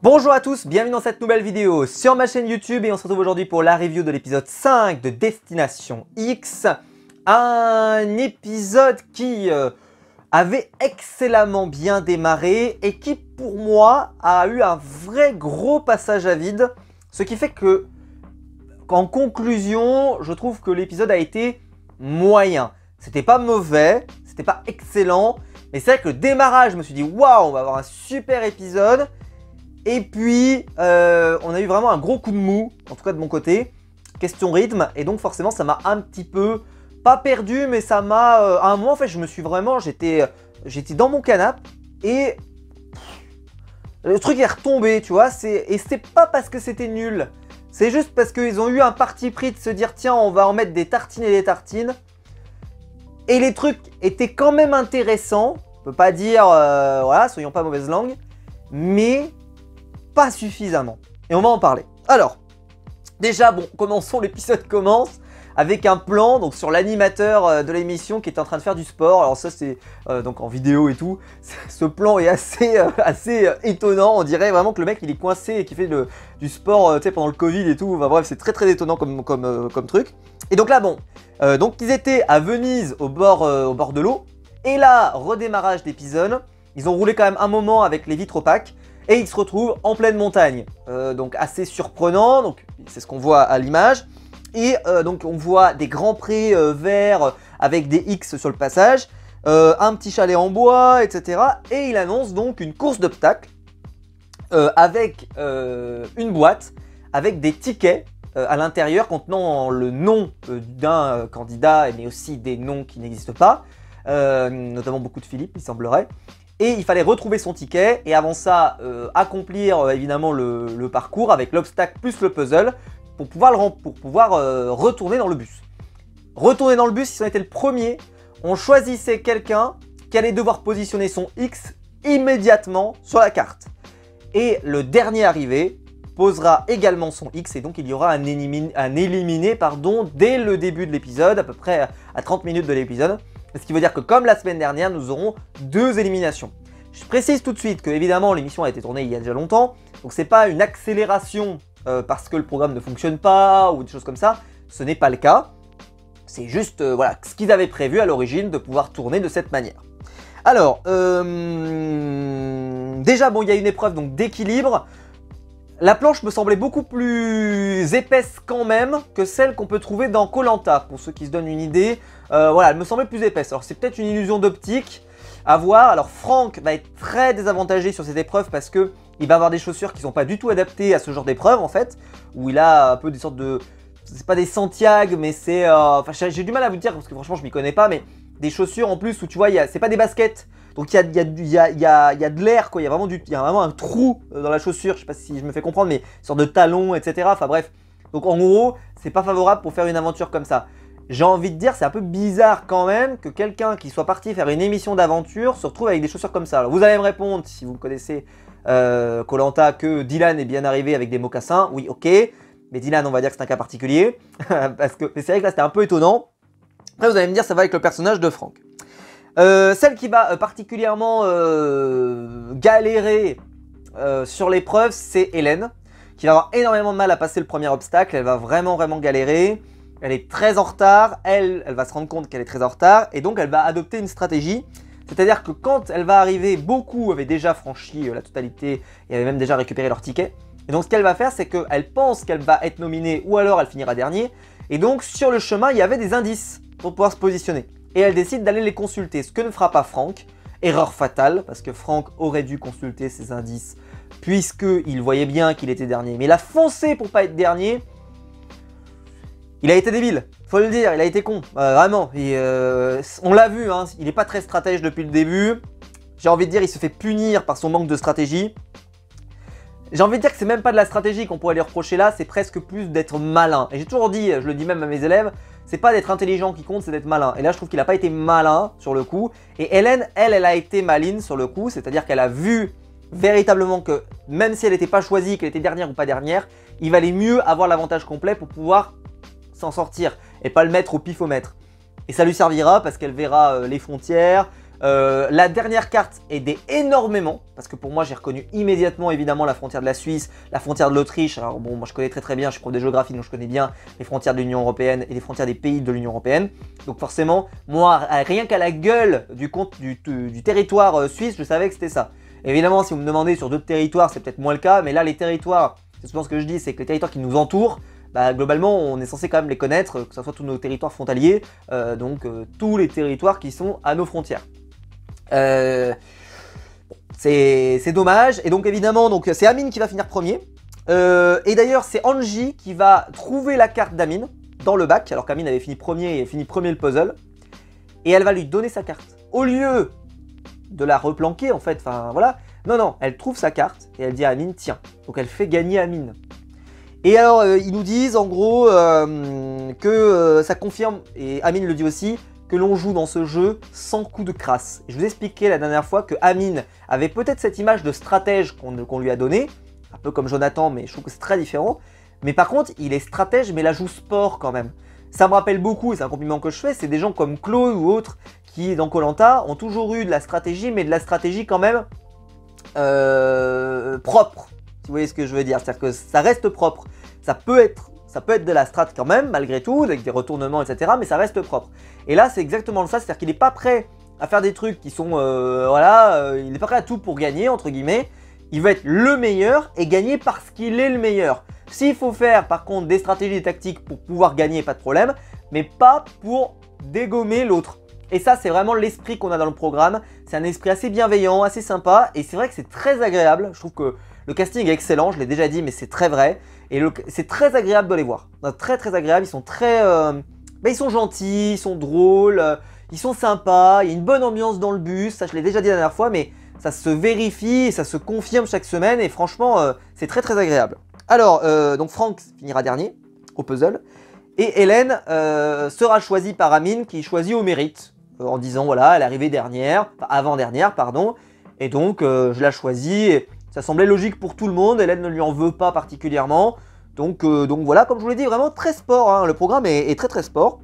Bonjour à tous, bienvenue dans cette nouvelle vidéo sur ma chaîne YouTube et on se retrouve aujourd'hui pour la review de l'épisode 5 de Destination X. Un épisode qui avait excellemment bien démarré et qui pour moi a eu un vrai gros passage à vide. Ce qui fait que, en conclusion, je trouve que l'épisode a été moyen. C'était pas mauvais, c'était pas excellent, mais c'est vrai que le démarrage, je me suis dit waouh, on va avoir un super épisode. Et puis, on a eu vraiment un gros coup de mou, en tout cas de mon côté, question rythme, et donc forcément ça m'a un petit peu, pas perdu, mais ça m'a, à un moment en fait je me suis vraiment, j'étais dans mon canapé, et le truc est retombé, tu vois, et c'est pas parce que c'était nul, c'est juste parce qu'ils ont eu un parti pris de se dire tiens on va en mettre des tartines et des tartines, et les trucs étaient quand même intéressants, on peut pas dire, voilà, soyons pas mauvaise langue, mais pas suffisamment. Et on va en parler. Alors, déjà, bon, commençons, l'épisode commence avec un plan donc sur l'animateur de l'émission qui est en train de faire du sport. Alors ça, c'est donc en vidéo et tout. Ce plan est assez étonnant. On dirait vraiment que le mec, il est coincé et qu'il fait du sport tu sais, pendant le Covid et tout. Enfin, bref, c'est très étonnant comme truc. Et donc là, bon, donc ils étaient à Venise au bord de l'eau. Et là, redémarrage d'épisode. Ils ont roulé quand même un moment avec les vitres opaques. Et ils se retrouvent en pleine montagne, donc assez surprenant, donc c'est ce qu'on voit à l'image. Et donc on voit des grands prés verts avec des X sur le passage, un petit chalet en bois, etc. Et il annonce donc une course d'obstacles avec une boîte, avec des tickets à l'intérieur contenant le nom d'un candidat, mais aussi des noms qui n'existent pas, notamment beaucoup de Philippe, il semblerait. Et il fallait retrouver son ticket et avant ça accomplir évidemment le parcours avec l'obstacle plus le puzzle pour pouvoir retourner dans le bus. Retourner dans le bus, si on était le premier, on choisissait quelqu'un qui allait devoir positionner son X immédiatement sur la carte. Et le dernier arrivé posera également son X et donc il y aura un éliminé dès le début de l'épisode, à peu près à 30 minutes de l'épisode. Ce qui veut dire que comme la semaine dernière, nous aurons 2 éliminations. Je précise tout de suite que évidemment l'émission a été tournée il y a déjà longtemps, donc c'est pas une accélération parce que le programme ne fonctionne pas ou des choses comme ça, ce n'est pas le cas. C'est juste voilà, ce qu'ils avaient prévu à l'origine de pouvoir tourner de cette manière. Alors, déjà bon, il y a une épreuve donc d'équilibre. La planche me semblait beaucoup plus épaisse quand même que celle qu'on peut trouver dans Koh Lanta, pour ceux qui se donnent une idée. Voilà, elle me semblait plus épaisse. Alors c'est peut-être une illusion d'optique à voir. Alors Franck va être très désavantagé sur cette épreuve parce que il va avoir des chaussures qui ne sont pas du tout adaptées à ce genre d'épreuve en fait, où il a un peu des sortes de... C'est pas des Santiago, mais c'est... Enfin j'ai du mal à vous dire parce que franchement je m'y connais pas, mais des chaussures en plus où tu vois, c'est pas des baskets. Donc il y a de l'air, quoi. Il y a vraiment un trou dans la chaussure. Je sais pas si je me fais comprendre, mais une sorte de talon, etc. Enfin bref. Donc en gros, c'est pas favorable pour faire une aventure comme ça. J'ai envie de dire, c'est un peu bizarre quand même que quelqu'un qui soit parti faire une émission d'aventure se retrouve avec des chaussures comme ça. Alors vous allez me répondre, si vous connaissez Koh Lanta, que Dylan est bien arrivé avec des mocassins. Oui, ok. Mais Dylan, on va dire que c'est un cas particulier. Parce que c'est vrai que là, c'était un peu étonnant. Après, vous allez me dire, ça va avec le personnage de Franck. Celle qui va particulièrement galérer sur l'épreuve, c'est Hélène, qui va avoir énormément de mal à passer le premier obstacle. Elle va vraiment galérer. Elle est très en retard. Elle va se rendre compte qu'elle est très en retard. Et donc, elle va adopter une stratégie. C'est-à-dire que quand elle va arriver, beaucoup avaient déjà franchi la totalité et avaient même déjà récupéré leur ticket. Et donc, ce qu'elle va faire, c'est qu'elle pense qu'elle va être nominée ou alors elle finira dernier. Et donc, sur le chemin, il y avait des indices pour pouvoir se positionner. Et elle décide d'aller les consulter, ce que ne fera pas Franck. Erreur fatale, parce que Franck aurait dû consulter ces indices, puisqu'il voyait bien qu'il était dernier. Mais il a foncé pour pas être dernier. Il a été débile, faut le dire, il a été con, vraiment. Et, on l'a vu, hein, il n'est pas très stratège depuis le début. J'ai envie de dire, il se fait punir par son manque de stratégie. J'ai envie de dire que c'est même pas de la stratégie qu'on pourrait lui reprocher là, c'est presque plus d'être malin. Et j'ai toujours dit, je le dis même à mes élèves, c'est pas d'être intelligent qui compte, c'est d'être malin. Et là, je trouve qu'il n'a pas été malin sur le coup. Et Hélène, elle a été maline sur le coup, c'est-à-dire qu'elle a vu véritablement que même si elle n'était pas choisie, qu'elle était dernière ou pas dernière, il valait mieux avoir l'avantage complet pour pouvoir s'en sortir et pas le mettre au pifomètre. Et ça lui servira parce qu'elle verra les frontières, La dernière carte aidait énormément, parce que pour moi j'ai reconnu immédiatement évidemment la frontière de la Suisse, la frontière de l'Autriche. Alors bon, moi je connais très bien, je suis prof de géographie donc je connais bien les frontières de l'Union Européenne et les frontières des pays de l'Union Européenne. Donc forcément, moi rien qu'à la gueule du territoire suisse, je savais que c'était ça. Évidemment, si vous me demandez sur d'autres territoires, c'est peut-être moins le cas, mais là les territoires, c'est souvent ce que je dis, c'est que les territoires qui nous entourent, bah, globalement, on est censé quand même les connaître, que ce soit tous nos territoires frontaliers, tous les territoires qui sont à nos frontières. C'est dommage, et donc évidemment, c'est Amine qui va finir premier. Et d'ailleurs, c'est Angie qui va trouver la carte d'Amine dans le bac, alors qu'Amine avait fini premier et fini premier le puzzle. Et elle va lui donner sa carte. Au lieu de la replanquer, en fait, enfin voilà. Non, elle trouve sa carte et elle dit à Amine, tiens. Donc elle fait gagner Amine. Et alors, ils nous disent en gros que ça confirme, et Amine le dit aussi, que l'on joue dans ce jeu sans coup de crasse. Et je vous expliquais la dernière fois que Amine avait peut-être cette image de stratège qu'on lui a donnée, un peu comme Jonathan, mais je trouve que c'est très différent. Mais par contre, il est stratège, mais la joue sport quand même. Ça me rappelle beaucoup, et c'est un compliment que je fais, c'est des gens comme Chloé ou autres qui, dans Koh Lanta, ont toujours eu de la stratégie, mais de la stratégie quand même propre. Si vous voyez ce que je veux dire, c'est-à-dire que ça reste propre. Ça peut être de la strat quand même, malgré tout, avec des retournements, etc. Mais ça reste propre. Et là, c'est exactement ça, c'est-à-dire qu'il n'est pas prêt à faire des trucs qui sont, il n'est pas prêt à tout pour gagner, entre guillemets. Il veut être le meilleur et gagner parce qu'il est le meilleur. S'il faut faire, par contre, des stratégies et tactiques pour pouvoir gagner, pas de problème, mais pas pour dégommer l'autre. Et ça, c'est vraiment l'esprit qu'on a dans le programme. C'est un esprit assez bienveillant, assez sympa, et c'est vrai que c'est très agréable. Je trouve que le casting est excellent, je l'ai déjà dit, mais c'est très vrai. Et c'est très agréable de les voir. Très agréable, ils sont très... ils sont gentils, ils sont drôles, ils sont sympas, il y a une bonne ambiance dans le bus, ça je l'ai déjà dit la dernière fois, mais ça se vérifie et ça se confirme chaque semaine, et franchement, c'est très agréable. Alors, donc Franck finira dernier au puzzle, et Hélène sera choisie par Amine, qui choisit au mérite, en disant, voilà, elle est arrivée dernière, enfin, avant-dernière, pardon, et donc je la choisis, et ça semblait logique pour tout le monde, Hélène ne lui en veut pas particulièrement, donc voilà, comme je vous l'ai dit, vraiment très sport, hein, le programme est très sport,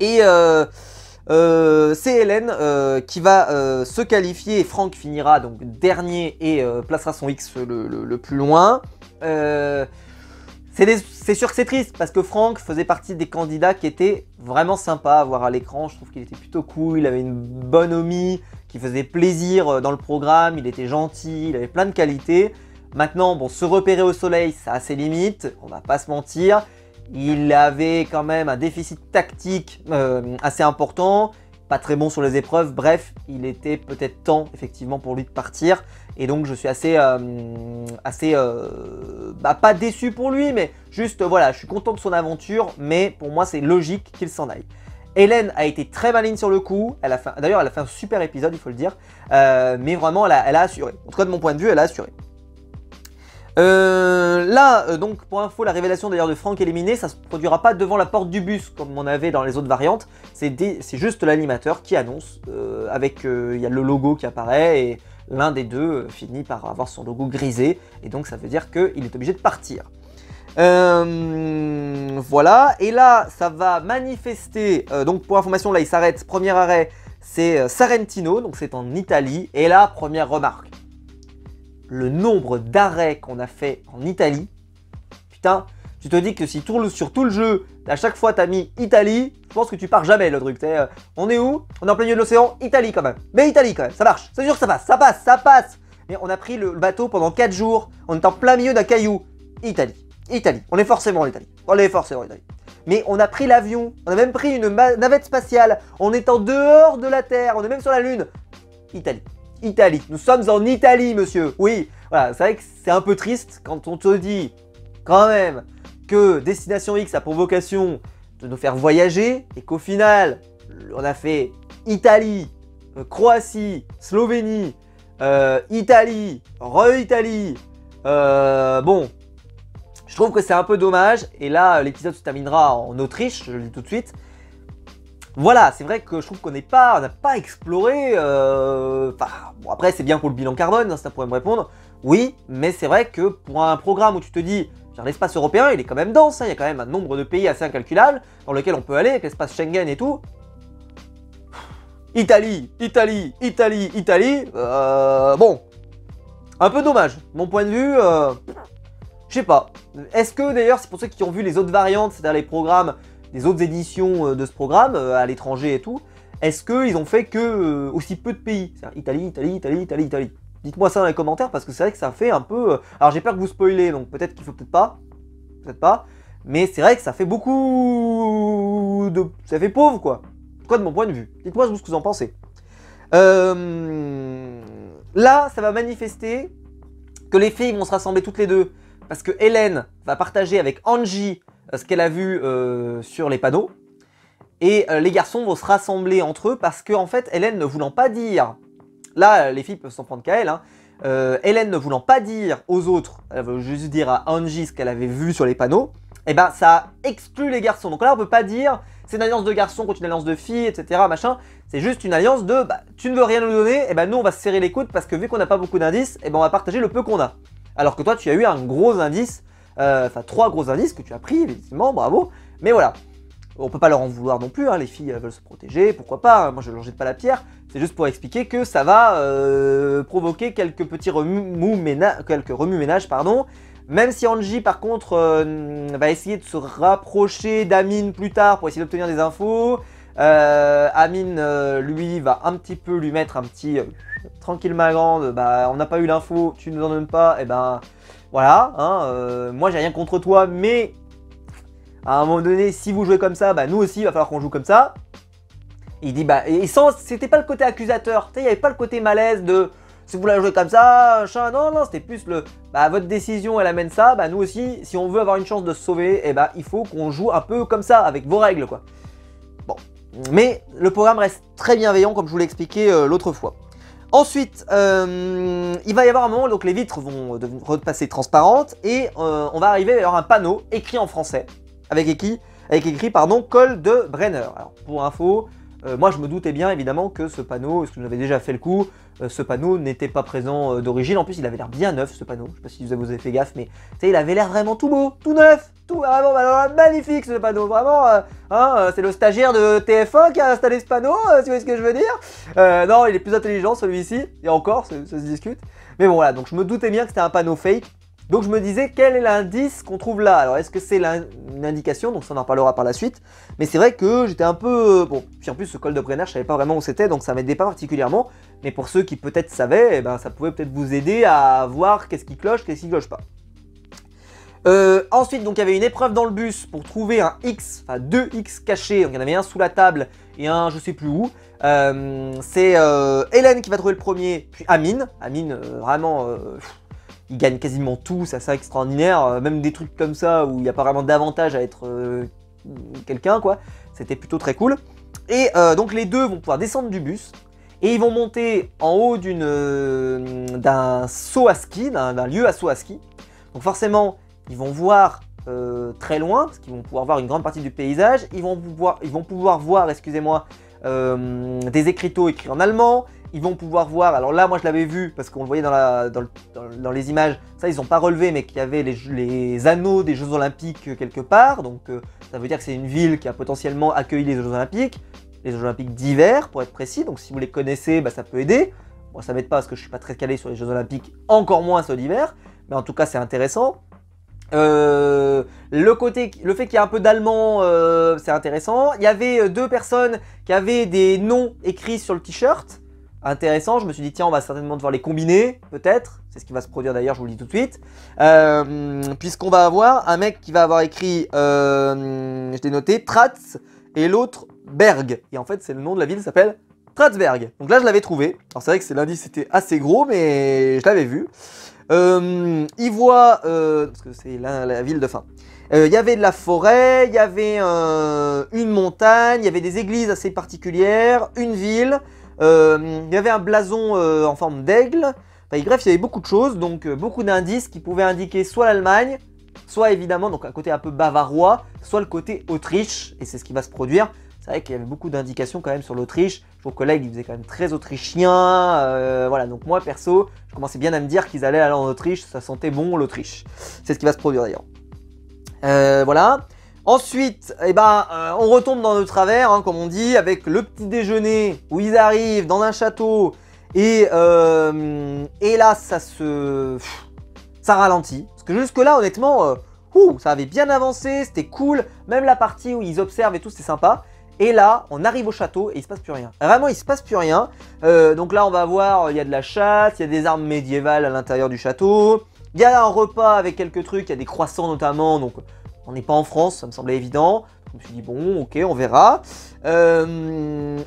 et c'est Hélène qui va se qualifier, et Franck finira donc dernier et placera son X le plus loin. C'est sûr que c'est triste parce que Franck faisait partie des candidats qui étaient vraiment sympas à voir à l'écran. Je trouve qu'il était plutôt cool, il avait une bonhomie qui faisait plaisir dans le programme, il était gentil, il avait plein de qualités. Maintenant, bon, se repérer au soleil, ça a ses limites, on va pas se mentir. Il avait quand même un déficit tactique assez important, pas très bon sur les épreuves, bref, il était peut-être temps effectivement pour lui de partir. Et donc je suis pas déçu pour lui, mais juste voilà, je suis content de son aventure, mais pour moi c'est logique qu'il s'en aille. Hélène a été très maligne sur le coup, d'ailleurs elle a fait un super épisode, il faut le dire, mais vraiment elle a assuré. En tout cas de mon point de vue, elle a assuré. Donc pour info, la révélation d'ailleurs de Franck éliminé, ça se produira pas devant la porte du bus comme on avait dans les autres variantes, c'est juste l'animateur qui annonce, il y a le logo qui apparaît et l'un des deux finit par avoir son logo grisé et donc ça veut dire qu'il est obligé de partir. Voilà, et là ça va manifester, donc pour information là il s'arrête, premier arrêt c'est Sarentino, donc c'est en Italie, et là première remarque. Le nombre d'arrêts qu'on a fait en Italie, putain, tu te dis que si sur tout le jeu, à chaque fois t'as mis Italie, je pense que tu pars jamais le truc. On est où? On est en plein milieu de l'océan, Italie quand même. Mais Italie quand même, ça marche, c'est sûr que ça passe. Mais on a pris le bateau pendant 4 jours, on est en plein milieu d'un caillou. Italie. On est forcément en Italie. Mais on a pris l'avion, on a même pris une navette spatiale, on est en dehors de la Terre, on est même sur la Lune. Italie. Nous sommes en Italie, monsieur. Oui, voilà, c'est vrai que c'est un peu triste quand on te dit quand même que Destination X a pour vocation de nous faire voyager et qu'au final, on a fait Italie, Croatie, Slovénie, Italie, re-Italie. Bon, je trouve que c'est un peu dommage. Et là, l'épisode se terminera en Autriche, je le dis tout de suite. Voilà, c'est vrai que je trouve qu'on n'a pas exploré. Bon, après, c'est bien pour le bilan carbone, hein, ça pourrait me répondre. Oui, mais c'est vrai que pour un programme où tu te dis, l'espace européen, il est quand même dense, hein, il y a quand même un nombre de pays assez incalculable dans lequel on peut aller, avec l'espace Schengen et tout. Italie, Italie, Italie, Italie. Bon, un peu dommage. Mon point de vue, je sais pas. Est-ce que d'ailleurs, c'est pour ceux qui ont vu les autres variantes, c'est-à-dire les programmes, les autres éditions de ce programme à l'étranger et tout, est-ce qu'ils ont fait que aussi peu de pays? Italie, Italie, Italie, Italie, Italie. Dites-moi ça dans les commentaires parce que c'est vrai que ça fait un peu... Alors j'ai peur que vous spoilez, donc peut-être qu'il faut peut-être pas. Peut-être pas. Mais c'est vrai que ça fait beaucoup de... Ça fait pauvre quoi. Quoi de mon point de vue. Dites-moi ce que vous en pensez. Là, ça va manifester que les filles vont se rassembler toutes les deux. Parce que Hélène va partager avec Angie ce qu'elle a vu sur les panneaux. Et les garçons vont se rassembler entre eux parce que en fait, Hélène ne voulant pas dire... Là, les filles peuvent s'en prendre qu'à elle. Hein. Hélène ne voulant pas dire aux autres, elle veut juste dire à Angie ce qu'elle avait vu sur les panneaux, et ben ça exclut les garçons. Donc là, on peut pas dire c'est une alliance de garçons contre une alliance de filles, etc. Machin. C'est juste une alliance de bah, tu ne veux rien nous donner, et ben nous on va se serrer les coudes parce que vu qu'on n'a pas beaucoup d'indices, et ben on va partager le peu qu'on a. Alors que toi, tu as eu un gros indice, enfin 3 gros indices que tu as pris, effectivement, bravo. Mais voilà. On peut pas leur en vouloir non plus, hein, les filles elles veulent se protéger, pourquoi pas, hein, moi je leur jette pas la pierre, c'est juste pour expliquer que ça va provoquer quelques petits remue-ménages, pardon, même si Angie par contre va essayer de se rapprocher d'Amine plus tard pour essayer d'obtenir des infos, Amine lui va un petit peu lui mettre un petit tranquille ma grande, bah on n'a pas eu l'info, tu nous en donnes pas, et ben voilà, hein, moi j'ai rien contre toi mais... À un moment donné, si vous jouez comme ça, bah nous aussi, il va falloir qu'on joue comme ça. Il dit, bah, et sans, c'était pas le côté accusateur, tu sais, il n'y avait pas le côté malaise de, si vous la jouez comme ça, machin, non, non, c'était plus le, bah, votre décision, elle amène ça, bah, nous aussi, si on veut avoir une chance de se sauver, eh bah, il faut qu'on joue un peu comme ça, avec vos règles, quoi. Bon, mais le programme reste très bienveillant, comme je vous l'ai expliqué l'autre fois. Ensuite, il va y avoir un moment, donc les vitres vont repasser transparentes, et on va arriver à avoir un panneau écrit en français. Avec écrit, pardon, col de Brenner. Alors, pour info, moi je me doutais bien évidemment que ce panneau, parce que j'avais déjà fait le coup, ce panneau n'était pas présent d'origine. En plus, il avait l'air bien neuf ce panneau. Je sais pas si vous avez fait gaffe, mais il avait l'air vraiment tout beau, tout neuf, tout vraiment alors, magnifique ce panneau. Vraiment, hein, c'est le stagiaire de TF1 qui a installé ce panneau, si vous voyez ce que je veux dire. Non, il est plus intelligent celui-ci, et encore, ça se discute. Mais bon, voilà, donc je me doutais bien que c'était un panneau fake. Donc je me disais, quel est l'indice qu'on trouve là? Alors est-ce que c'est une indication? Donc ça on en parlera par la suite. Mais c'est vrai que j'étais un peu... Bon, puis en plus ce col de Brenner, je savais pas vraiment où c'était, donc ça m'aidait pas particulièrement. Mais pour ceux qui peut-être savaient, eh ben, ça pouvait peut-être vous aider à voir qu'est-ce qui cloche, qu'est-ce qui cloche pas. Ensuite, donc il y avait une épreuve dans le bus pour trouver un X, enfin 2 X cachés. Donc il y en avait un sous la table et un je sais plus où. C'est Hélène qui va trouver le premier, puis Amine. Amine, vraiment... il gagne quasiment tout, c'est assez extraordinaire, même des trucs comme ça où il n'y a pas vraiment d'avantage à être quelqu'un quoi, c'était plutôt très cool. Et donc les deux vont pouvoir descendre du bus et ils vont monter en haut d'un saut à ski, d'un lieu à saut à ski. Donc forcément ils vont voir très loin, parce qu'ils vont pouvoir voir une grande partie du paysage, ils vont pouvoir voir, excusez-moi, des écriteaux écrits en allemand. Ils vont pouvoir voir, alors là moi je l'avais vu parce qu'on le voyait dans les images, ça ils n'ont pas relevé mais qu'il y avait les anneaux des Jeux Olympiques quelque part, donc ça veut dire que c'est une ville qui a potentiellement accueilli les Jeux Olympiques d'hiver pour être précis, donc si vous les connaissez bah, ça peut aider. Moi ça m'aide pas parce que je suis pas très calé sur les Jeux Olympiques, encore moins ceux d'hiver, mais en tout cas c'est intéressant. Le fait qu'il y ait un peu d'allemand, c'est intéressant. Il y avait 2 personnes qui avaient des noms écrits sur le t-shirt. Intéressant, je me suis dit tiens on va certainement devoir les combiner, peut-être, c'est ce qui va se produire d'ailleurs, je vous le dis tout de suite, puisqu'on va avoir un mec qui va avoir écrit, je l'ai noté, Tratz, et l'autre Berg, et en fait c'est le nom de la ville, s'appelle Tratzberg, donc là je l'avais trouvé, alors c'est vrai que l'indice était assez gros, mais je l'avais vu, il voit, parce que c'est la ville de fin, il y avait de la forêt, il y avait une montagne, il y avait des églises assez particulières, une ville. Il y avait un blason en forme d'aigle, enfin, bref il y avait beaucoup de choses, donc beaucoup d'indices qui pouvaient indiquer soit l'Allemagne, soit évidemment donc un côté un peu bavarois, soit le côté Autriche, et c'est ce qui va se produire. C'est vrai qu'il y avait beaucoup d'indications quand même sur l'Autriche, vos collègues ils faisaient quand même très autrichien, voilà, donc moi perso, je commençais bien à me dire qu'ils allaient aller en Autriche, ça sentait bon l'Autriche, c'est ce qui va se produire d'ailleurs. Voilà. Ensuite, eh ben, on retombe dans le travers, hein, comme on dit, avec le petit déjeuner où ils arrivent dans un château et là, ça ralentit. Parce que jusque-là, honnêtement, ça avait bien avancé, c'était cool. Même la partie où ils observent et tout, c'était sympa. Et là, on arrive au château et il se passe plus rien. Vraiment, il se passe plus rien. Donc là, on va voir, il y a de la chasse, il y a des armes médiévales à l'intérieur du château. Il y a un repas avec quelques trucs, il y a des croissants notamment, donc on n'est pas en France, ça me semblait évident. Je me suis dit, bon, ok, on verra.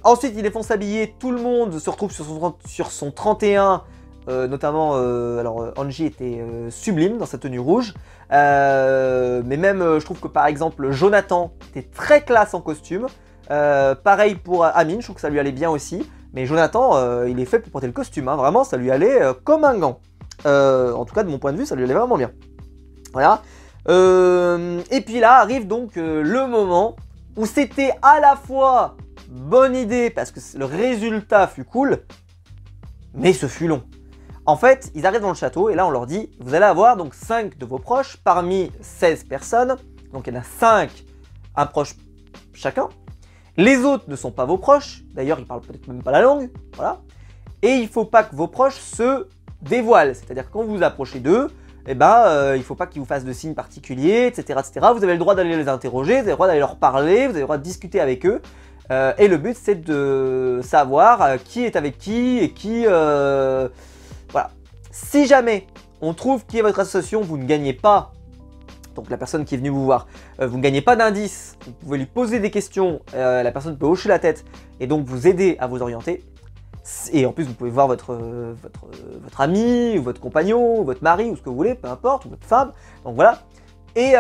Ensuite, ils les font s'habiller, tout le monde se retrouve sur son 31. Notamment, alors Angie était sublime dans sa tenue rouge. Mais même, je trouve que par exemple, Jonathan était très classe en costume. Pareil pour Amine, je trouve que ça lui allait bien aussi. Mais Jonathan, il est fait pour porter le costume, hein. Vraiment, ça lui allait comme un gant. En tout cas, de mon point de vue, ça lui allait vraiment bien. Voilà. Et puis là arrive donc le moment où c'était à la fois bonne idée parce que le résultat fut cool, mais ce fut long. En fait, ils arrivent dans le château et là on leur dit, vous allez avoir donc 5 de vos proches parmi 16 personnes, donc il y en a 5, un proche chacun. Les autres ne sont pas vos proches, d'ailleurs ils parlent peut-être même pas la langue, voilà. Et il ne faut pas que vos proches se dévoilent, c'est-à-dire que quand vous vous approchez d'eux, eh ben, il ne faut pas qu'ils vous fassent de signes particuliers, etc., etc. Vous avez le droit d'aller les interroger, vous avez le droit d'aller leur parler, vous avez le droit de discuter avec eux. Et le but, c'est de savoir qui est avec qui et qui... Voilà. Si jamais on trouve qui est votre association, vous ne gagnez pas, donc la personne qui est venue vous voir, vous ne gagnez pas d'indice, vous pouvez lui poser des questions, la personne peut hocher la tête et donc vous aider à vous orienter. Et en plus, vous pouvez voir votre ami, ou votre compagnon, ou votre mari, ou ce que vous voulez, peu importe, ou votre femme. Donc voilà. Et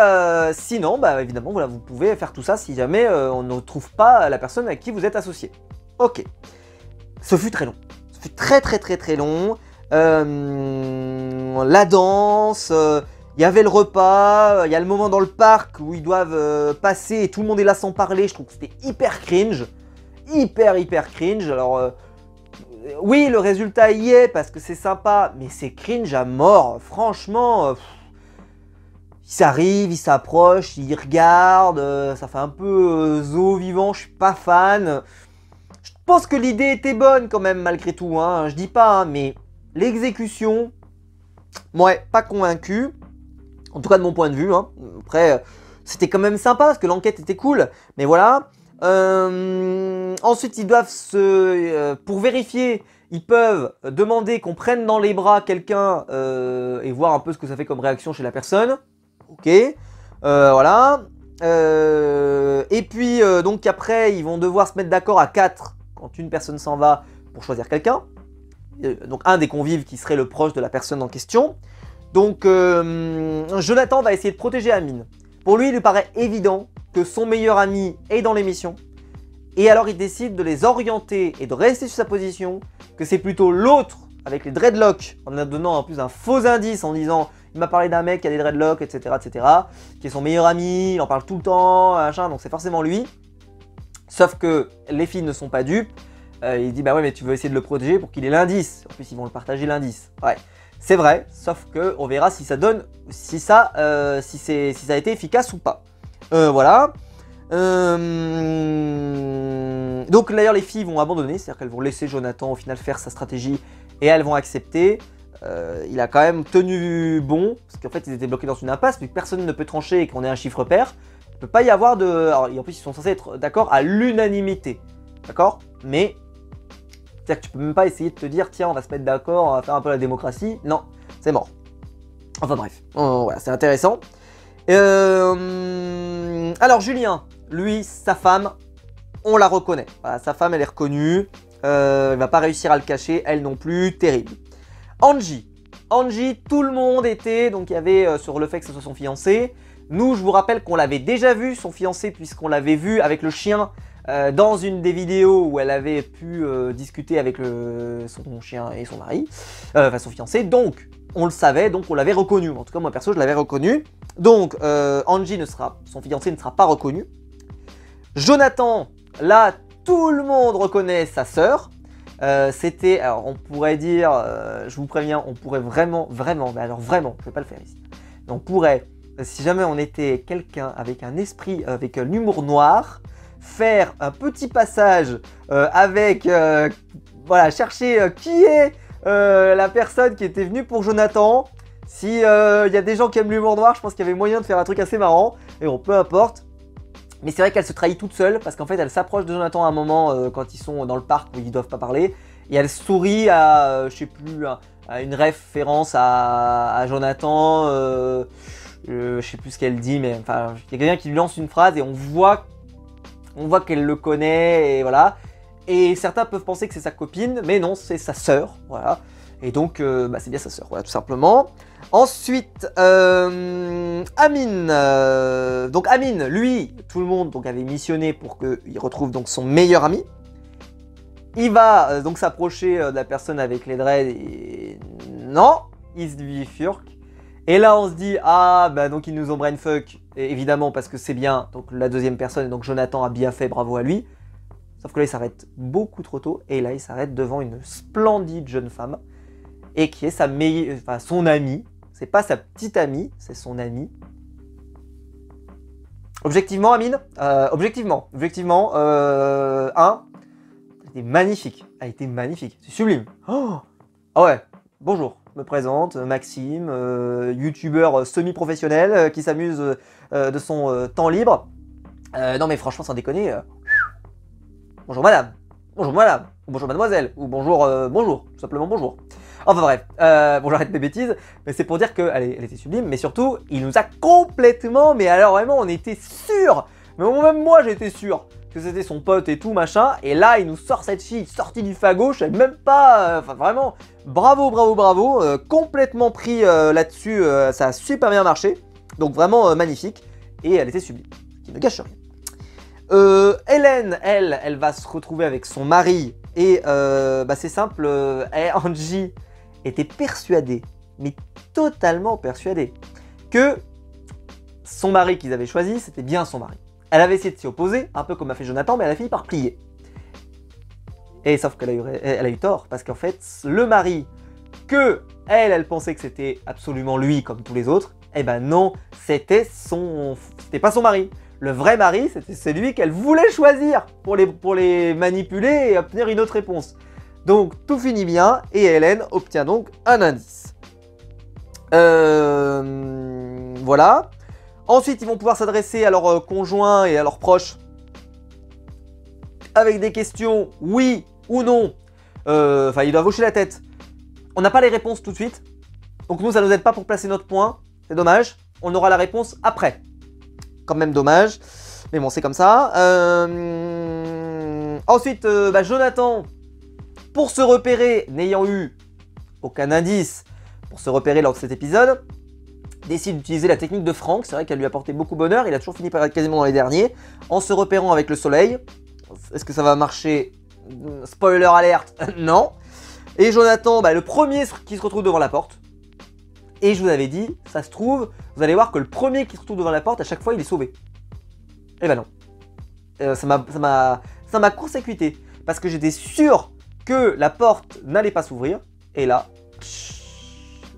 sinon, bah, évidemment, voilà, vous pouvez faire tout ça si jamais on ne trouve pas la personne avec qui vous êtes associé. Ok. Ce fut très long. Ce fut très long. La danse, il y avait le repas, il y a le moment dans le parc où ils doivent passer et tout le monde est là sans parler. Je trouve que c'était hyper cringe. Hyper cringe. Alors... oui, le résultat y est parce que c'est sympa, mais c'est cringe à mort. Franchement, ils s'arrivent, ils s'approchent, ils regardent, ça fait un peu zoo vivant, je suis pas fan. Je pense que l'idée était bonne quand même malgré tout, hein, je dis pas, hein, mais l'exécution, ouais, pas convaincu. En tout cas de mon point de vue, hein. Après, c'était quand même sympa parce que l'enquête était cool, mais voilà. Ensuite, ils doivent pour vérifier, ils peuvent demander qu'on prenne dans les bras quelqu'un et voir un peu ce que ça fait comme réaction chez la personne. Ok, voilà. Et puis, donc après, ils vont devoir se mettre d'accord à 4 quand une personne s'en va pour choisir quelqu'un. Donc un des convives qui serait le proche de la personne en question. Donc Jonathan va essayer de protéger Amine. Pour lui, il lui paraît évident que son meilleur ami est dans l'émission. Et alors il décide de les orienter et de rester sur sa position, que c'est plutôt l'autre avec les dreadlocks, en donnant en plus un faux indice en disant il m'a parlé d'un mec qui a des dreadlocks, etc., qui est son meilleur ami, il en parle tout le temps, machin, donc c'est forcément lui. Sauf que les filles ne sont pas dupes. Il dit bah ouais mais tu veux essayer de le protéger pour qu'il ait l'indice. En plus ils vont le partager l'indice. Ouais, c'est vrai, sauf que on verra si ça donne, si ça a été efficace ou pas. Voilà. Donc d'ailleurs les filles vont abandonner, c'est-à-dire qu'elles vont laisser Jonathan au final faire sa stratégie et elles vont accepter. Il a quand même tenu bon, parce qu'en fait ils étaient bloqués dans une impasse, vu que personne ne peut trancher et qu'on ait un chiffre pair. Il ne peut pas y avoir de... Alors, en plus ils sont censés être d'accord à l'unanimité, d'accord? Mais, c'est-à-dire que tu peux même pas essayer de te dire tiens on va se mettre d'accord, on va faire un peu la démocratie. Non, c'est mort. Enfin bref, voilà, c'est intéressant. Alors Julien, lui, sa femme, on la reconnaît. Voilà, sa femme, elle est reconnue. Elle va pas réussir à le cacher, elle non plus, terrible. Angie, tout le monde était, donc il y avait sur le fait que ce soit son fiancé. Nous, je vous rappelle qu'on l'avait déjà vu, son fiancé, puisqu'on l'avait vu avec le chien dans une des vidéos où elle avait pu discuter avec son chien et son mari, enfin son fiancé. Donc, on le savait, donc on l'avait reconnu. En tout cas, moi perso, je l'avais reconnu. Donc, Angie son fiancé ne sera pas reconnu. Jonathan, là, tout le monde reconnaît sa sœur. C'était, alors on pourrait dire, je vous préviens, on pourrait vraiment, mais alors vraiment, je vais pas le faire ici. On pourrait si jamais on était quelqu'un avec un esprit, avec l'humour noir, faire un petit passage avec, voilà, chercher qui est la personne qui était venue pour Jonathan. Si y a des gens qui aiment l'humour noir, je pense qu'il y avait moyen de faire un truc assez marrant. Et bon, peu importe. Mais c'est vrai qu'elle se trahit toute seule parce qu'en fait, elle s'approche de Jonathan à un moment quand ils sont dans le parc où ils doivent pas parler. Et elle sourit à, je sais plus, à une référence à Jonathan. Je sais plus ce qu'elle dit, mais enfin, il y a quelqu'un qui lui lance une phrase et on voit qu'elle le connaît et voilà. Et certains peuvent penser que c'est sa copine, mais non, c'est sa sœur, voilà. Et donc, c'est bien sa sœur, voilà, tout simplement. Ensuite, Amine. Donc Amine, lui, tout le monde donc, avait missionné pour qu'il retrouve donc son meilleur ami. Il va donc s'approcher de la personne avec les dreads et non, il se bifurque. Et là, on se dit, ah, bah donc ils nous ont brainfuck, évidemment, parce que c'est bien. Donc la deuxième personne, donc Jonathan a bien fait, bravo à lui. Sauf que là, il s'arrête beaucoup trop tôt. Et là, il s'arrête devant une splendide jeune femme. Et qui est sa meilleure, enfin, son amie. C'est pas sa petite amie, c'est son amie. Objectivement, Amine, objectivement, elle était magnifique. Elle était magnifique. C'est sublime. Oh ah ouais, bonjour. Je me présente, Maxime, youtubeur semi-professionnel qui s'amuse de son temps libre. Non mais franchement, sans déconner, bonjour madame, bonjour madame, ou bonjour mademoiselle, ou bonjour, bonjour, tout simplement bonjour. Enfin bref, bon j'arrête mes bêtises, mais c'est pour dire qu'elle était sublime, mais surtout, il nous a complètement, mais alors vraiment, on était sûr, mais même moi j'étais sûr que c'était son pote et tout machin, et là il nous sort cette fille sortie du fagot, je sais même pas, enfin vraiment, bravo, bravo, bravo, complètement pris là-dessus, ça a super bien marché, donc vraiment magnifique, et elle était sublime, qui ne gâche rien. Hélène, elle va se retrouver avec son mari, et c'est simple, Angie était persuadée, mais totalement persuadée, que son mari qu'ils avaient choisi, c'était bien son mari. Elle avait essayé de s'y opposer, un peu comme a fait Jonathan, mais elle a fini par plier. Et sauf qu'elle a eu tort, parce qu'en fait, le mari, que elle pensait que c'était absolument lui, comme tous les autres, eh ben non, c'était pas son mari. Le vrai mari, c'était celui qu'elle voulait choisir pour les manipuler et obtenir une autre réponse. Donc tout finit bien et Hélène obtient donc un indice. Voilà. Ensuite, ils vont pouvoir s'adresser à leurs conjoints et à leurs proches avec des questions oui ou non. Enfin, ils doivent hocher la tête. On n'a pas les réponses tout de suite. Donc nous, ça ne nous aide pas pour placer notre point. C'est dommage. On aura la réponse après. Quand même dommage. Mais bon, c'est comme ça. Ensuite, Jonathan, pour se repérer, n'ayant eu aucun indice pour se repérer lors de cet épisode, décide d'utiliser la technique de Franck. C'est vrai qu'elle lui a apporté beaucoup de bonheur. Il a toujours fini par être quasiment dans les derniers. En se repérant avec le soleil. Est-ce que ça va marcher? Spoiler alerte, non. Et Jonathan, le premier qui se retrouve devant la porte. Et je vous avais dit, ça se trouve, vous allez voir que le premier qui se retrouve devant la porte, à chaque fois, il est sauvé. Et ben non. Ça m'a court-circuité. Parce que j'étais sûr que la porte n'allait pas s'ouvrir. Et là,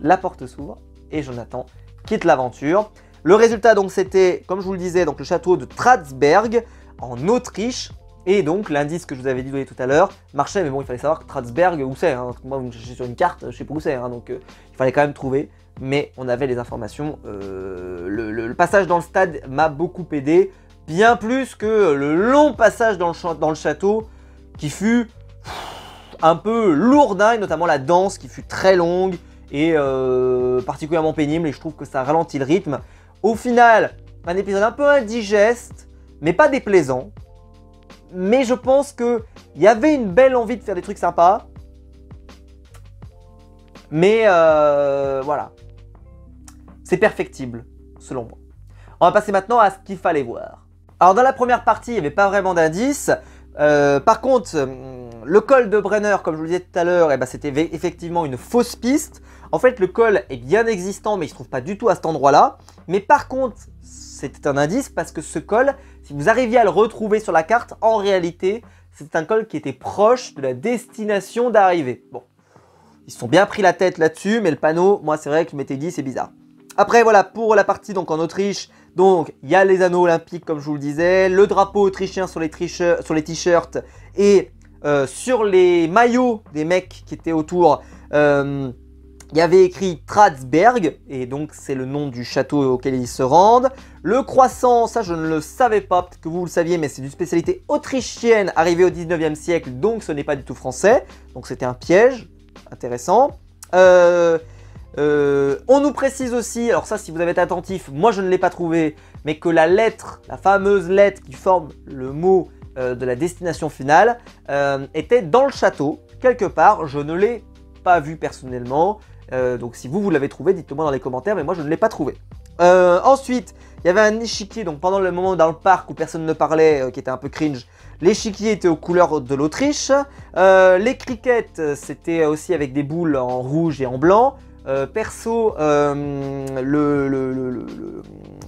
la porte s'ouvre. Et Jonathan quitte l'aventure. Le résultat, donc, c'était, comme je vous le disais, donc, le château de Tratsberg, en Autriche. Et donc, l'indice que je vous avais dit tout à l'heure marchait. Mais bon, il fallait savoir que Tratsberg, où c'est. Hein. Moi, vous me cherchez sur une carte, je sais pas où c'est. Hein, donc, il fallait quand même trouver. Mais on avait les informations. Le passage dans le stade m'a beaucoup aidé. Bien plus que le long passage dans le château qui fut un peu lourdingue, notamment la danse qui fut très longue et particulièrement pénible et je trouve que ça ralentit le rythme. Au final, un épisode un peu indigeste, mais pas déplaisant. Mais je pense qu'il y avait une belle envie de faire des trucs sympas. Mais voilà, c'est perfectible selon moi. On va passer maintenant à ce qu'il fallait voir. Alors dans la première partie, il n'y avait pas vraiment d'indice. Par contre, le col de Brenner, comme je vous le disais tout à l'heure, c'était effectivement une fausse piste. En fait, le col est bien existant, mais il ne se trouve pas du tout à cet endroit-là. Mais par contre, c'était un indice parce que ce col, si vous arriviez à le retrouver sur la carte, en réalité, c'est un col qui était proche de la destination d'arrivée. Bon, ils se sont bien pris la tête là-dessus, mais le panneau, moi c'est vrai que je m'étais dit c'est bizarre. Après voilà, pour la partie donc en Autriche, donc il y a les anneaux olympiques comme je vous le disais, le drapeau autrichien sur les t-shirts et sur les maillots des mecs qui étaient autour, il y avait écrit Tratsberg, et donc c'est le nom du château auquel ils se rendent. Le croissant, ça je ne le savais pas, peut-être que vous le saviez, mais c'est une spécialité autrichienne arrivée au 19e siècle, donc ce n'est pas du tout français. Donc c'était un piège, intéressant. On nous précise aussi, alors ça si vous avez été attentif, moi je ne l'ai pas trouvé, mais que la lettre, la fameuse lettre qui forme le mot de la destination finale, était dans le château, quelque part. Je ne l'ai pas vu personnellement. Donc si vous l'avez trouvé, dites-le moi dans les commentaires, mais moi je ne l'ai pas trouvé. Ensuite, il y avait un échiquier, donc pendant le moment dans le parc où personne ne parlait, qui était un peu cringe, l'échiquier était aux couleurs de l'Autriche. Les crickets, c'était aussi avec des boules en rouge et en blanc. Perso,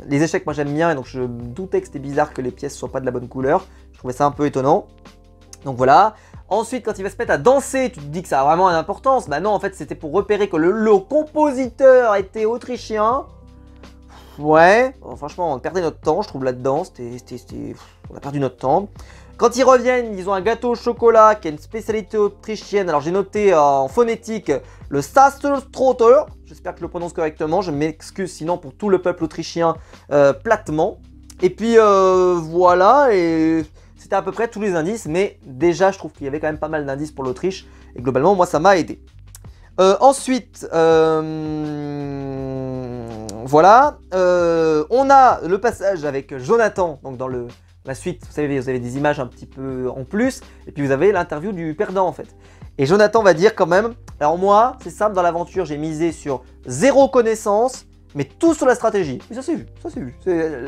les échecs, moi j'aime bien, et donc je me doutais que c'était bizarre que les pièces ne soient pas de la bonne couleur. Je trouvais ça un peu étonnant. Donc voilà. Ensuite, quand il va se mettre à danser, tu te dis que ça a vraiment une importance. Bah non, en fait, c'était pour repérer que le compositeur était autrichien. Ouais, bon, franchement, on perdait notre temps, je trouve, là-dedans. On a perdu notre temps. Quand ils reviennent, ils ont un gâteau au chocolat qui est une spécialité autrichienne. Alors, j'ai noté en phonétique le Sasterstrotter. J'espère que je le prononce correctement. Je m'excuse sinon pour tout le peuple autrichien platement. Et puis, voilà, et... C'était à peu près tous les indices, mais déjà je trouve qu'il y avait quand même pas mal d'indices pour l'Autriche, et globalement moi ça m'a aidé. Ensuite, voilà, on a le passage avec Jonathan, donc dans la suite, vous savez, vous avez des images un petit peu en plus, et puis vous avez l'interview du perdant en fait. Et Jonathan va dire quand même, alors moi, c'est simple, dans l'aventure, j'ai misé sur 0 connaissance, mais tout sur la stratégie. Et ça s'est vu, ça s'est vu.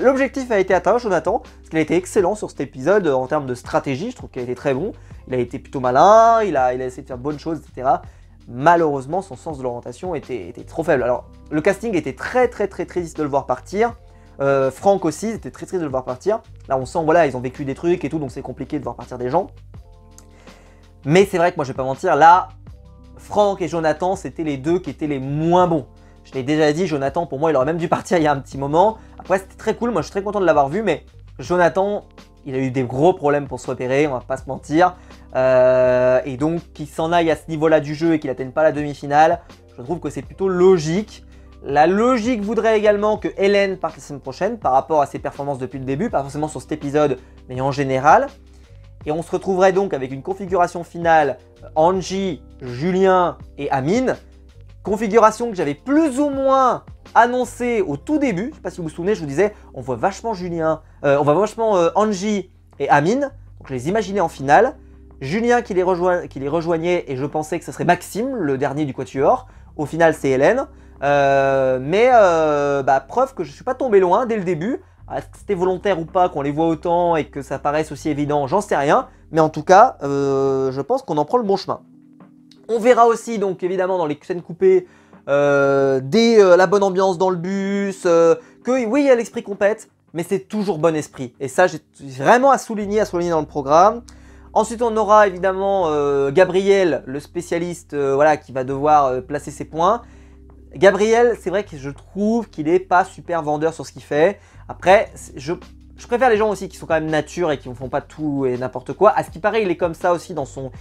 L'objectif a été atteint, Jonathan, parce qu'il a été excellent sur cet épisode en termes de stratégie. Je trouve qu'il a été très bon. Il a été plutôt malin, il a essayé de faire de bonnes choses, etc. Malheureusement, son sens de l'orientation était trop faible. Alors, le casting était très triste de le voir partir. Franck aussi, c'était très triste de le voir partir. Là, on sent, voilà, ils ont vécu des trucs et tout, donc c'est compliqué de voir partir des gens. Mais c'est vrai que moi, je vais pas mentir, là, Franck et Jonathan, c'était les deux qui étaient les moins bons. Je l'ai déjà dit, Jonathan, pour moi, il aurait même dû partir il y a un petit moment. Après, c'était très cool. Moi, je suis très content de l'avoir vu. Mais Jonathan, il a eu des gros problèmes pour se repérer. On va pas se mentir. Et donc, qu'il s'en aille à ce niveau-là du jeu et qu'il n'atteigne pas la demi-finale, je trouve que c'est plutôt logique. La logique voudrait également que Hélène parte la semaine prochaine par rapport à ses performances depuis le début. Pas forcément sur cet épisode, mais en général. Et on se retrouverait donc avec une configuration finale Angie, Julien et Amine. Configuration que j'avais plus ou moins annoncée au tout début. Je ne sais pas si vous vous souvenez, je vous disais, on voit vachement Julien, on voit vachement Angie et Amine. Donc je les imaginais en finale. Julien qui les rejoignait et je pensais que ce serait Maxime, le dernier du quatuor. Au final, c'est Hélène. Preuve que je ne suis pas tombé loin dès le début. Est-ce que c'était volontaire ou pas qu'on les voit autant et que ça paraisse aussi évident, j'en sais rien. Mais en tout cas, je pense qu'on en prend le bon chemin. On verra aussi, donc évidemment, dans les scènes coupées, la bonne ambiance dans le bus, que oui, il y a l'esprit compète, mais c'est toujours bon esprit. Et ça, j'ai vraiment à souligner dans le programme. Ensuite, on aura évidemment Gabriel, le spécialiste, voilà, qui va devoir placer ses points. Gabriel, c'est vrai que je trouve qu'il n'est pas super vendeur sur ce qu'il fait. Après, je préfère les gens aussi qui sont quand même nature et qui ne font pas tout et n'importe quoi. À ce qui paraît, il est comme ça aussi dans son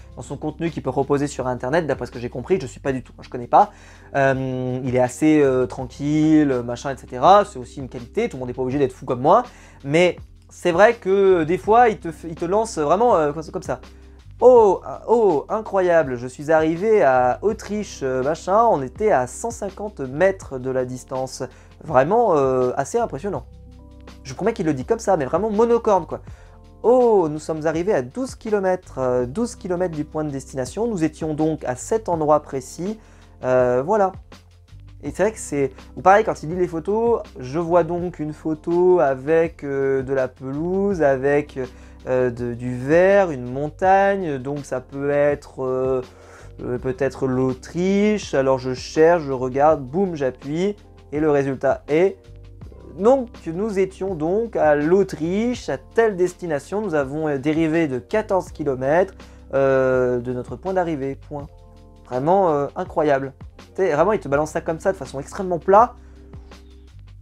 contenu qu'il peut reposer sur internet, d'après ce que j'ai compris. Je ne suis pas du tout, je ne connais pas. Il est assez tranquille, machin, etc. C'est aussi une qualité, tout le monde n'est pas obligé d'être fou comme moi. Mais c'est vrai que des fois, il te lance vraiment comme ça. Oh, incroyable, je suis arrivé à Autriche, machin, on était à 150 mètres de la distance. Vraiment assez impressionnant. Je vous promets qu'il le dit comme ça, mais vraiment monocorde quoi. Oh, nous sommes arrivés à 12 km, 12 km du point de destination. Nous étions donc à cet endroit précis. Voilà. Et c'est vrai que c'est... Ou pareil, quand il dit les photos, je vois donc une photo avec de la pelouse, avec du vert, une montagne. Donc ça peut être peut-être l'Autriche. Alors je cherche, je regarde, boum, j'appuie. Et le résultat est... Donc nous étions donc à l'Autriche, à telle destination. Nous avons dérivé de 14 km de notre point d'arrivée. Point. Vraiment incroyable. Vraiment, il te balance ça comme ça de façon extrêmement plat.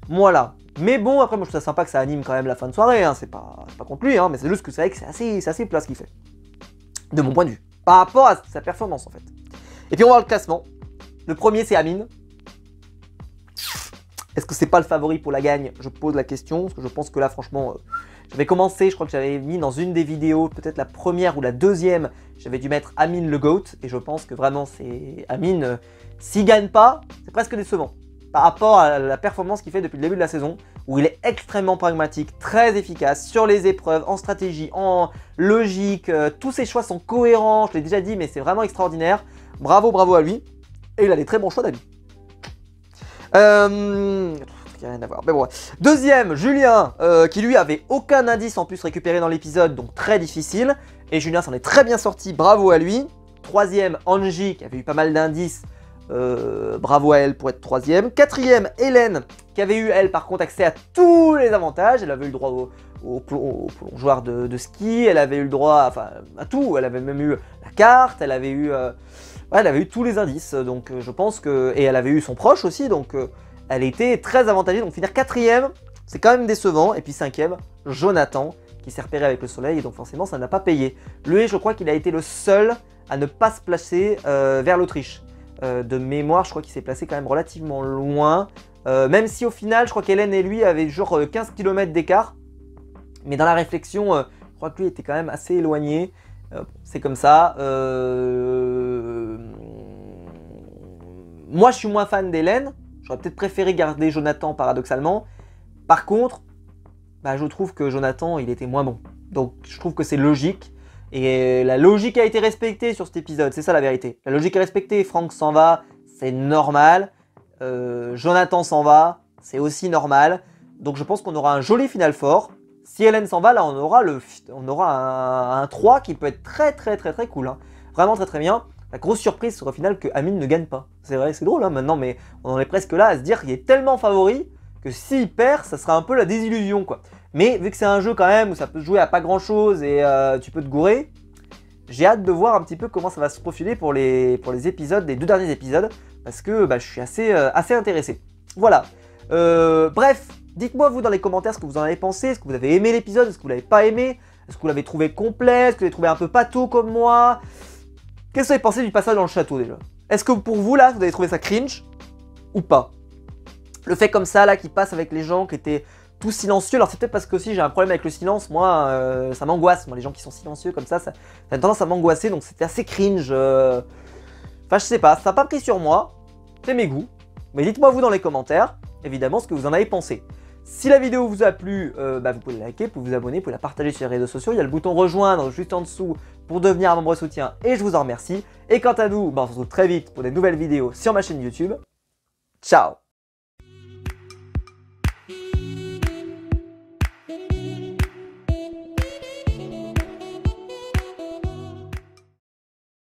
Voilà. Mais bon, après, moi je trouve ça sympa que ça anime quand même la fin de soirée, hein. C'est pas contre lui, hein, mais c'est juste que c'est vrai que c'est assez plat ce qu'il fait. De mon point de vue. Par rapport à sa performance en fait. Et puis on va voir le classement. Le premier c'est Amine. Est-ce que c'est pas le favori pour la gagne? Je pose la question, parce que je pense que là franchement, j'avais commencé, je crois que j'avais mis dans une des vidéos, peut-être la première ou la deuxième, j'avais dû mettre Amine le GOAT, et je pense que vraiment c'est Amine, s'il gagne pas, c'est presque décevant. Par rapport à la performance qu'il fait depuis le début de la saison, où il est extrêmement pragmatique, très efficace sur les épreuves, en stratégie, en logique, tous ses choix sont cohérents, je l'ai déjà dit, mais c'est vraiment extraordinaire. Bravo, bravo à lui. Et il a des très bons choix d'avis. Il n'y a rien à voir. Mais bon. Deuxième, Julien, qui lui avait aucun indice en plus récupéré dans l'épisode, donc très difficile. Et Julien s'en est très bien sorti, bravo à lui. Troisième, Angie, qui avait eu pas mal d'indices. Bravo à elle pour être troisième. Quatrième, Hélène, qui avait eu, elle, par contre, accès à tous les avantages. Elle avait eu le droit au plongeoir de ski, elle avait eu le droit à tout. Elle avait même eu la carte, elle avait eu, elle avait eu tous les indices. Donc je pense que... Et elle avait eu son proche aussi, donc elle était très avantagée. Donc finir quatrième, c'est quand même décevant. Et puis cinquième, Jonathan, qui s'est repéré avec le soleil, et donc forcément ça n'a pas payé. Lui, je crois qu'il a été le seul à ne pas se placer vers l'Autriche. De mémoire, je crois qu'il s'est placé quand même relativement loin. Même si au final, je crois qu'Hélène et lui avaient genre 15 km d'écart. Mais dans la réflexion, je crois que lui était quand même assez éloigné. C'est comme ça. Moi, je suis moins fan d'Hélène. J'aurais peut-être préféré garder Jonathan paradoxalement. Par contre, je trouve que Jonathan, il était moins bon. Donc, je trouve que c'est logique. Et la logique a été respectée sur cet épisode, c'est ça la vérité. La logique est respectée, Franck s'en va, c'est normal. Jonathan s'en va, c'est aussi normal. Donc je pense qu'on aura un joli final fort. Si Hélène s'en va, là on aura un 3 qui peut être très cool. Hein. Vraiment très bien. La grosse surprise sera au final que Amine ne gagne pas. C'est vrai, c'est drôle hein, maintenant, mais on en est presque là à se dire qu'il est tellement favori que s'il perd, ça sera un peu la désillusion quoi. Mais vu que c'est un jeu quand même où ça peut se jouer à pas grand chose et tu peux te gourer, j'ai hâte de voir un petit peu comment ça va se profiler pour les épisodes, les 2 derniers épisodes, parce que je suis assez intéressé. Voilà. Bref, dites-moi vous dans les commentaires ce que vous en avez pensé, est-ce que vous avez aimé l'épisode, est-ce que vous l'avez pas aimé, est-ce que vous l'avez trouvé complet, est-ce que vous l'avez trouvé un peu pâteau comme moi. Qu'est-ce que vous avez pensé du passage dans le château déjà? Est-ce que pour vous là, vous avez trouvé ça cringe ou pas? Le fait comme ça là, qui passe avec les gens qui étaient tout silencieux, alors c'est peut-être parce que aussi j'ai un problème avec le silence, moi ça m'angoisse, moi les gens qui sont silencieux comme ça a tendance à m'angoisser, donc c'était assez cringe. Enfin je sais pas, ça n'a pas pris sur moi, c'est mes goûts, mais dites-moi vous dans les commentaires, évidemment ce que vous en avez pensé. Si la vidéo vous a plu, vous pouvez la liker, vous pouvez vous abonner, vous pouvez la partager sur les réseaux sociaux, il y a le bouton rejoindre juste en dessous pour devenir un membre soutien et je vous en remercie. Et quant à nous, on se retrouve très vite pour des nouvelles vidéos sur ma chaîne YouTube. Ciao!